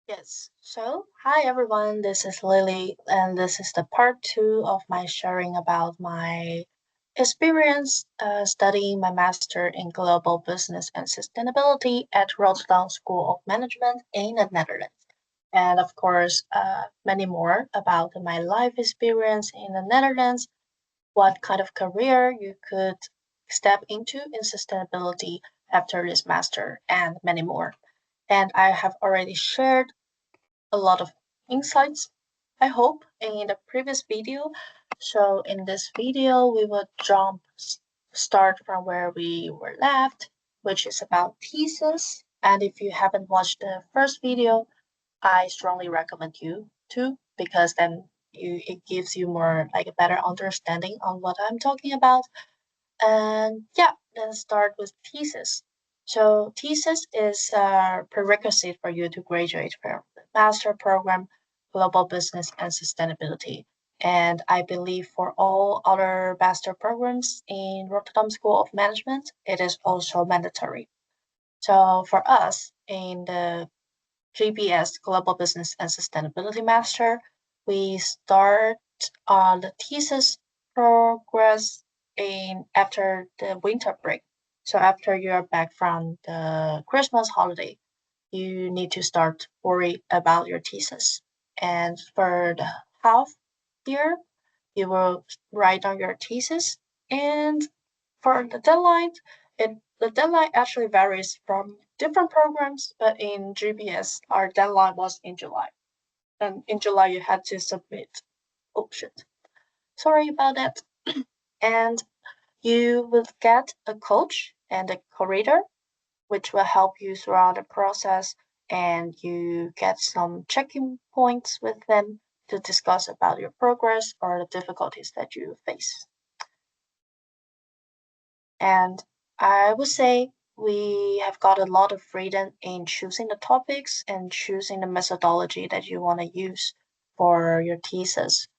Yes. So, hi everyone. This is Lily, and this is the part two of my sharing about my experience studying my master in global business and sustainability at Rotterdam School of Management in the Netherlands. And of course, many more about my life experience in the Netherlands, what kind of career you could step into in sustainability after this master, and many more. And I have already shared a lot of insights, I hope, in the previous video. So in this video, we will start from where we were left, which is about thesis. And if you haven't watched the first video, I strongly recommend you to, because then it gives you more like a better understanding on what I'm talking about. And yeah, let's start with thesis. So thesis is a prerequisite for you to graduate from the master program, Global Business and Sustainability. And I believe for all other master programs in Rotterdam School of Management, it is also mandatory. So for us in the GBS Global Business and Sustainability Master, we start on the thesis progress in after the winter break. So after you're back from the Christmas holiday, you need to start worry about your thesis. And for the half year, you will write on your thesis. And for the deadline, the deadline actually varies from different programs, but in GBS, our deadline was in July. And in July, you had to submit. Oh shit. Sorry about that. And you will get a coach and a curator, which will help you throughout the process. And you get some checking points with them to discuss about your progress or the difficulties that you face. And I would say we have got a lot of freedom in choosing the topics and choosing the methodology that you want to use for your thesis.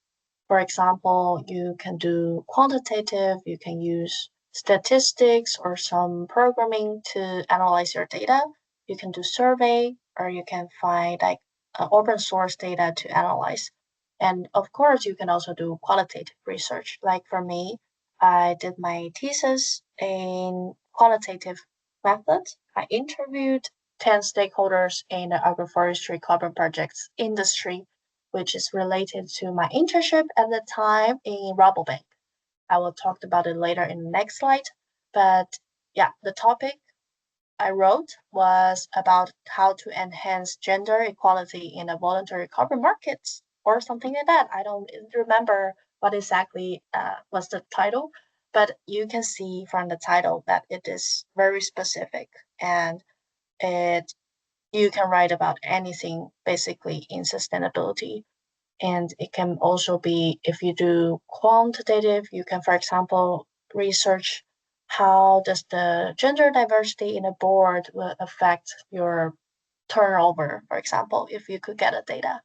For example, you can do quantitative, you can use statistics or some programming to analyze your data. You can do survey, or you can find like open source data to analyze. And of course, you can also do qualitative research. Like for me, I did my thesis in qualitative method. I interviewed 10 stakeholders in the agroforestry carbon projects industry, which is related to my internship at the time in Rabobank. I will talk about it later in the next slide. But yeah, the topic I wrote was about how to enhance gender equality in the voluntary carbon markets or something like that. I don't remember what exactly was the title, but you can see from the title that it is very specific and it you can write about anything basically in sustainability. And it can also be, if you do quantitative, you can, for example, research how does the gender diversity in a board will affect your turnover, for example, if you could get a data.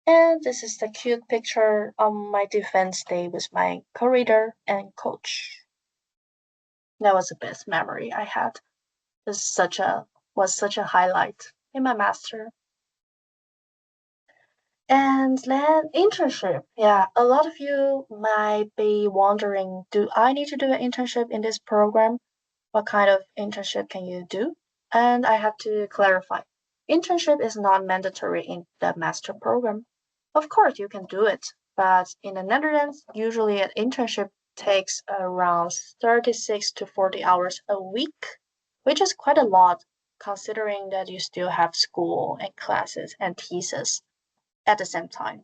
And this is the cute picture on my defense day with my co-reader and coach. That was the best memory I had. This was such a highlight in my master. And then internship. Yeah, a lot of you might be wondering, do I need to do an internship in this program? What kind of internship can you do? And I have to clarify. Internship is not mandatory in the master program. Of course, you can do it, but in the Netherlands, usually an internship takes around 36 to 40 hours a week, which is quite a lot considering that you still have school and classes and thesis at the same time.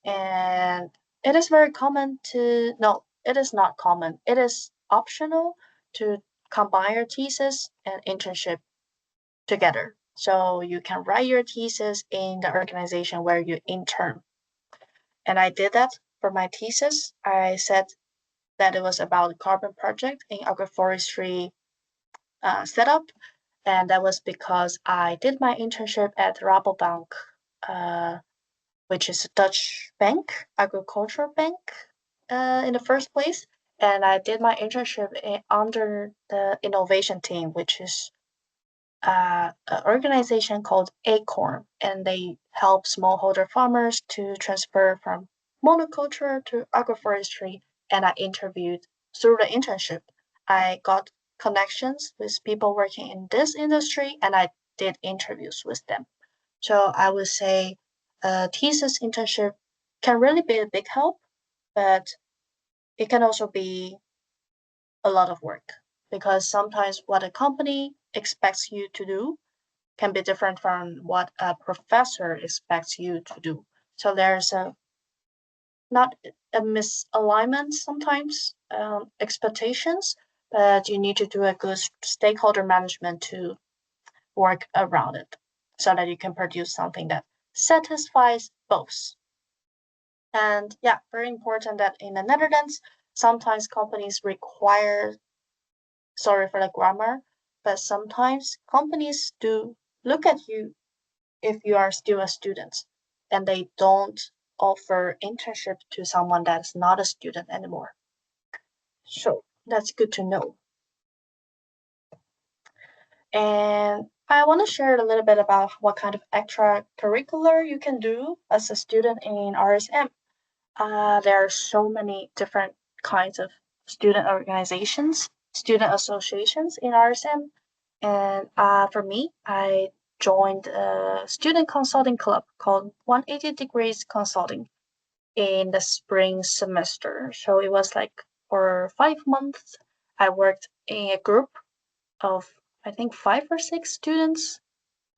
And it is very common to, no, it is not common. It is optional to combine your thesis and internship together. So you can write your thesis in the organization where you intern. And I did that for my thesis. I said that it was about a carbon project in agroforestry setup. And that was because I did my internship at Rabobank, uh, which is a Dutch bank, agricultural bank, in the first place. And I did my internship under the innovation team, which is an organization called Acorn, and they help smallholder farmers to transfer from monoculture to agroforestry. And I interviewed through the internship. I got connections with people working in this industry, and I did interviews with them. So I would say a thesis internship can really be a big help, but it can also be a lot of work because sometimes what a company expects you to do can be different from what a professor expects you to do. So there's a not a misalignment sometimes expectations, but you need to do a good stakeholder management to work around it so that you can produce something that satisfies both. And yeah, very important that in the Netherlands, sometimes companies require, sorry for the grammar, but sometimes companies do look at you if you are still a student and they don't offer internship to someone that's not a student anymore. So that's good to know. And I want to share a little bit about what kind of extracurricular you can do as a student in RSM. There are so many different kinds of student organizations, student associations in RSM. And for me, I joined a student consulting club called 180 Degrees Consulting in the spring semester. So it was like for 5 months, I worked in a group of, I think, 5 or 6 students,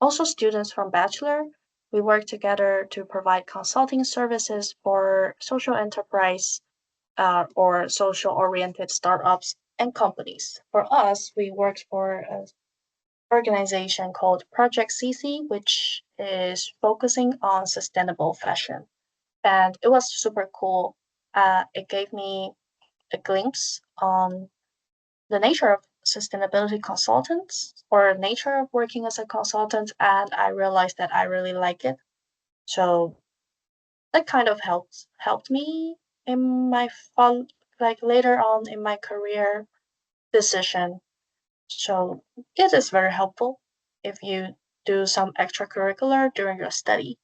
also students from Bachelor. We worked together to provide consulting services for social enterprise or social-oriented startups and companies. For us, we worked for an organization called Project CC, which is focusing on sustainable fashion. And it was super cool. It gave me a glimpse on the nature of sustainability consultants or nature of working as a consultant, and I realized that I really like it. So that kind of helped me in my fun, like later on in my career decision. So it is very helpful if you do some extracurricular during your study.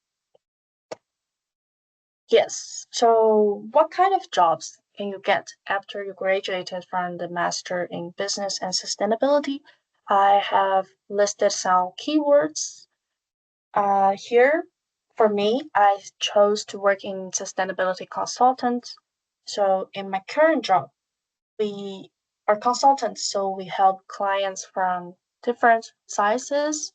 Yes. So what kind of jobs can you get after you graduated from the Master in Business and Sustainability? I have listed some keywords here. For me, I chose to work in sustainability consultant. So in my current job, we are consultants, so we help clients from different sizes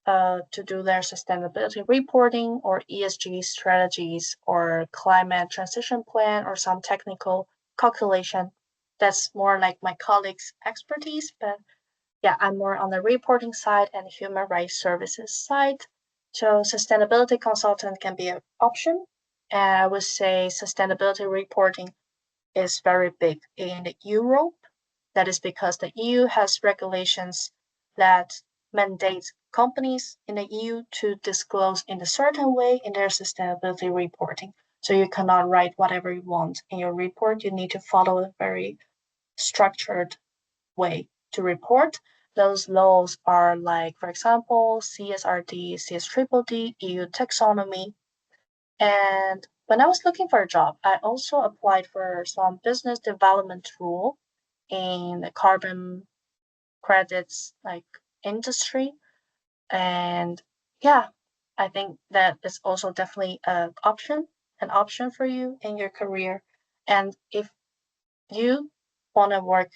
to do their sustainability reporting or ESG strategies or climate transition plan or some technical calculation. That's more like my colleagues' expertise, but yeah, I'm more on the reporting side and human rights services side. So sustainability consultant can be an option. And I would say sustainability reporting is very big in Europe. That is because the EU has regulations that mandate companies in the EU to disclose in a certain way in their sustainability reporting. So you cannot write whatever you want in your report. You need to follow a very structured way to report. Those laws are like, for example, CSRD, CSDDD, EU taxonomy. And when I was looking for a job, I also applied for some business development role in the carbon credits like industry. And yeah, I think that is also definitely an option for you in your career. And if you want to work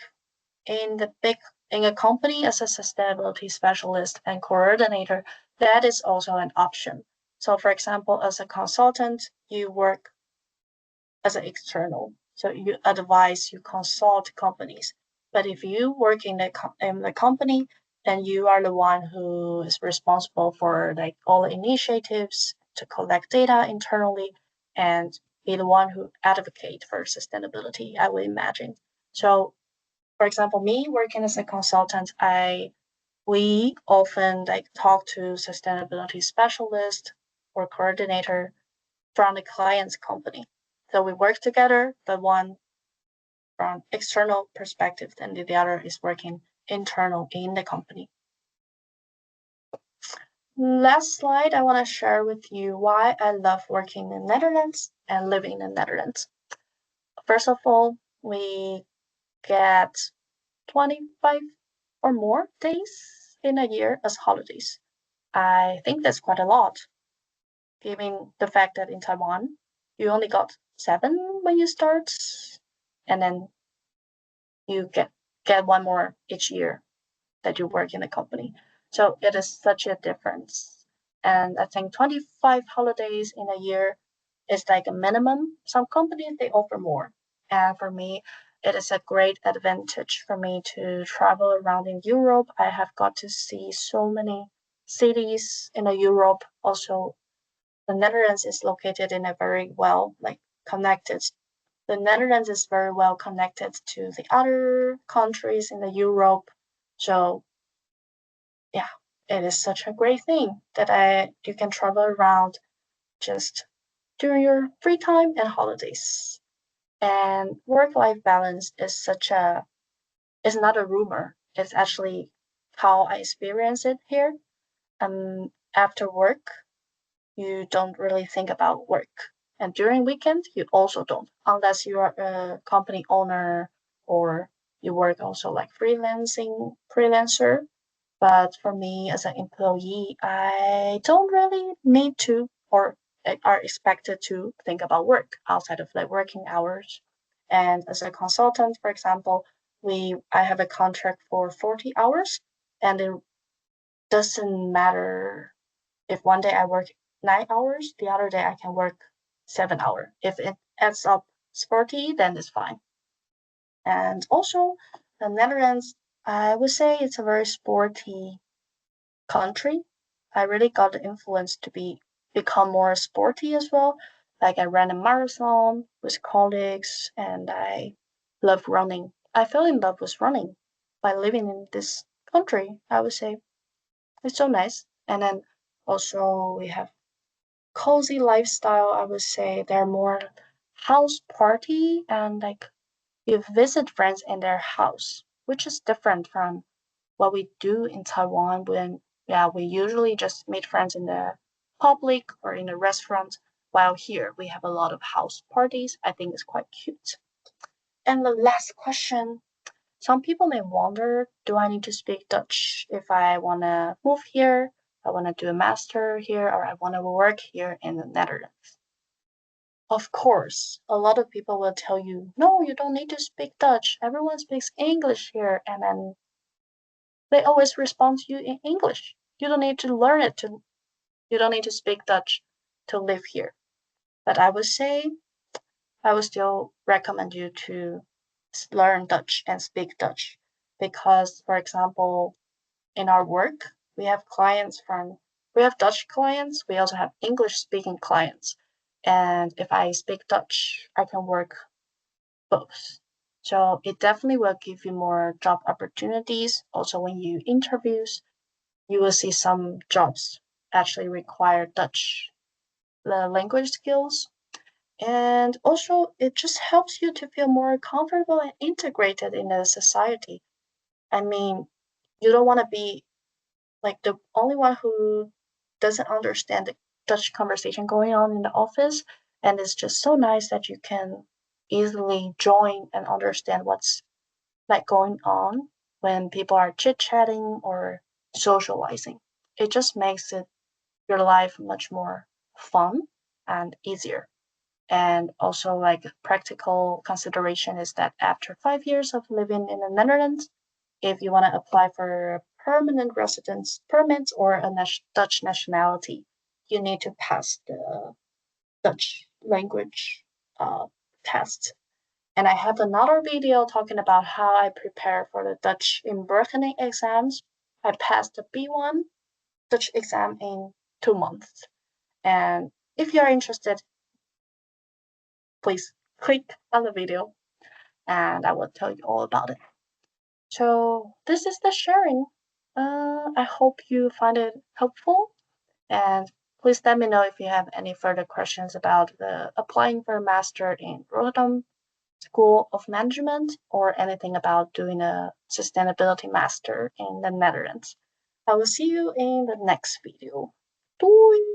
in the big in a company as a sustainability specialist and coordinator, that is also an option. So for example, as a consultant, you work as an external. So you advise, you consult companies. But if you work in the company, then you are the one who is responsible for like all the initiatives to collect data internally and be the one who advocate for sustainability, I would imagine. So for example, me working as a consultant, I we often like talk to sustainability specialist or coordinator from the client's company. So we work together, but one from external perspective and the other is working internal in the company. last slide, I want to share with you why I love working in the Netherlands and living in the Netherlands. First of all, we get 25 or more days in a year as holidays. I think that's quite a lot, given the fact that in Taiwan, you only got 7 when you start, and then you get one more each year that you work in the company. So it is such a difference. And I think 25 holidays in a year is like a minimum. Some companies, they offer more. And for me, it is a great advantage for me to travel around in Europe. I have got to see so many cities in Europe. Also, the Netherlands is located in a very well connected. The Netherlands is very well connected to the other countries in the Europe. So yeah, it is such a great thing that you can travel around just during your free time and holidays. And work-life balance is it's not a rumor. It's actually how I experience it here. After work, you don't really think about work. And during weekend, you also don't, unless you are a company owner or you work also like freelancer. But for me as an employee, I don't really need to or are expected to think about work outside of like working hours. And as a consultant, for example, I have a contract for 40 hours, and it doesn't matter if one day I work 9 hours, the other day I can work 7 hours. If it adds up 40, then it's fine. And also, the Netherlands, I would say it's a very sporty country. I really got the influence to become more sporty as well. Like I ran a marathon with colleagues, and I love running. I fell in love with running by living in this country. I would say it's so nice. And then also we have cozy lifestyle. I would say they're more house party and like you visit friends in their house, which is different from what we do in Taiwan when we usually just meet friends in the public or in a restaurant, while here we have a lot of house parties. I think it's quite cute. And the last question, some people may wonder, do I need to speak Dutch if I want to move here, I want to do a master here, or I want to work here in the Netherlands? Of course, a lot of people will tell you, no, you don't need to speak Dutch. Everyone speaks English here. And then they always respond to you in English. You don't need to learn it you don't need to speak Dutch to live here. But I would say I would still recommend you to learn Dutch and speak Dutch because, for example, in our work, we have Dutch clients, we also have English speaking clients. And if I speak Dutch, I can work both. So it definitely will give you more job opportunities. Also, when you interviews, you will see some jobs actually require Dutch the language skills. And also, it just helps you to feel more comfortable and integrated in the society. I mean, you don't want to be like the only one who doesn't understand the Dutch conversation going on in the office. And it's just so nice that you can easily join and understand what's like going on when people are chit chatting or socializing. It just makes your life much more fun and easier. And also, like practical consideration is that after 5 years of living in the Netherlands, if you want to apply for a permanent residence permit or a Dutch nationality, you need to pass the Dutch language test. And I have another video talking about how I prepare for the Dutch inburgening exams. I passed the B1 Dutch exam in 2 months. And if you're interested, please click on the video and I will tell you all about it. So this is the sharing. I hope you find it helpful and please let me know if you have any further questions about the applying for a master in Rotterdam School of Management or anything about doing a sustainability master in the Netherlands. I will see you in the next video. Doei!